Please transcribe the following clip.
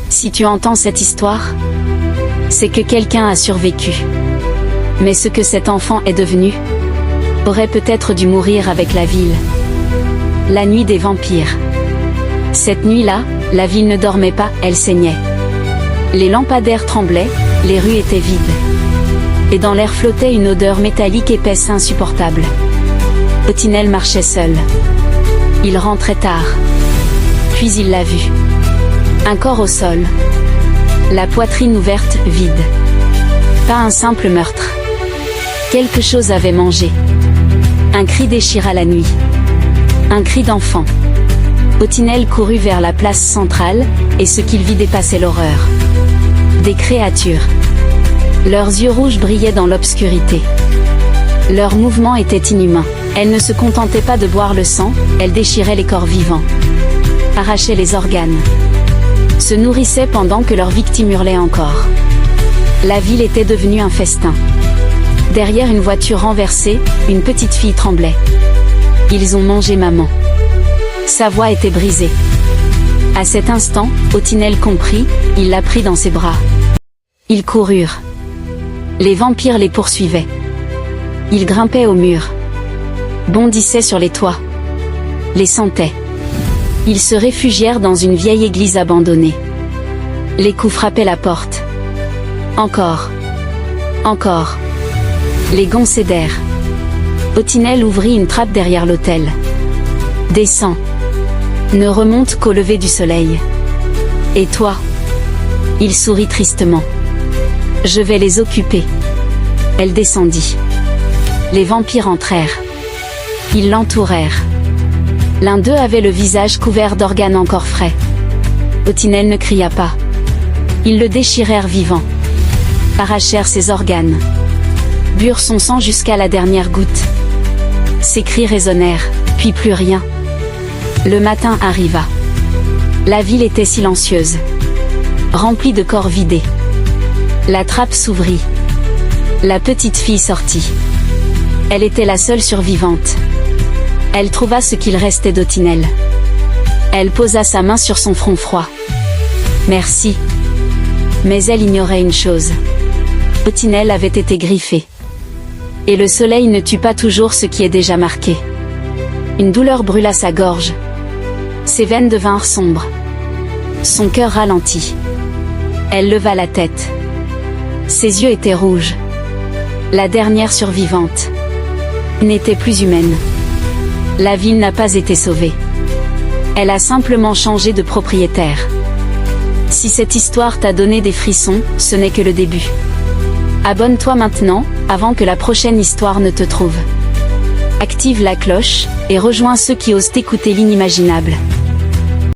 Si tu entends cette histoire, c'est que quelqu'un a survécu. Mais ce que cet enfant est devenu aurait peut-être dû mourir avec la ville. La nuit des vampires. Cette nuit-là, la ville ne dormait pas, elle saignait. Les lampadaires tremblaient, les rues étaient vides. Et dans l'air flottait une odeur métallique épaisse insupportable. Otinel marchait seul. Il rentrait tard. Puis il l'a vu. Un corps au sol. La poitrine ouverte, vide. Pas un simple meurtre. Quelque chose avait mangé. Un cri déchira la nuit. Un cri d'enfant. Otinel courut vers la place centrale, et ce qu'il vit dépassait l'horreur. Des créatures. Leurs yeux rouges brillaient dans l'obscurité. Leurs mouvements étaient inhumains. Elles ne se contentaient pas de boire le sang, elles déchiraient les corps vivants. Arrachaient les organes. Se nourrissaient pendant que leurs victimes hurlaient encore. La ville était devenue un festin. Derrière une voiture renversée, une petite fille tremblait. Ils ont mangé maman. Sa voix était brisée. À cet instant, Otinel comprit, il la prit dans ses bras. Ils coururent. Les vampires les poursuivaient. Ils grimpaient aux murs. Bondissaient sur les toits. Les sentaient. Ils se réfugièrent dans une vieille église abandonnée. Les coups frappaient la porte. Encore. Encore. Les gonds cédèrent. Otinel ouvrit une trappe derrière l'autel. Descends. Ne remonte qu'au lever du soleil. Et toi? Il sourit tristement. Je vais les occuper. Elle descendit. Les vampires entrèrent. Ils l'entourèrent. L'un d'eux avait le visage couvert d'organes encore frais. Otinel ne cria pas. Ils le déchirèrent vivant. Arrachèrent ses organes. Burent son sang jusqu'à la dernière goutte. Ses cris résonnèrent, puis plus rien. Le matin arriva. La ville était silencieuse. Remplie de corps vidés. La trappe s'ouvrit. La petite fille sortit. Elle était la seule survivante. Elle trouva ce qu'il restait d'Otinel. Elle posa sa main sur son front froid. Merci. Mais elle ignorait une chose. Otinel avait été griffé. Et le soleil ne tue pas toujours ce qui est déjà marqué. Une douleur brûla sa gorge. Ses veines devinrent sombres. Son cœur ralentit. Elle leva la tête. Ses yeux étaient rouges. La dernière survivante n'était plus humaine. La ville n'a pas été sauvée. Elle a simplement changé de propriétaire. Si cette histoire t'a donné des frissons, ce n'est que le début. Abonne-toi maintenant, avant que la prochaine histoire ne te trouve. Active la cloche, et rejoins ceux qui osent écouter l'inimaginable.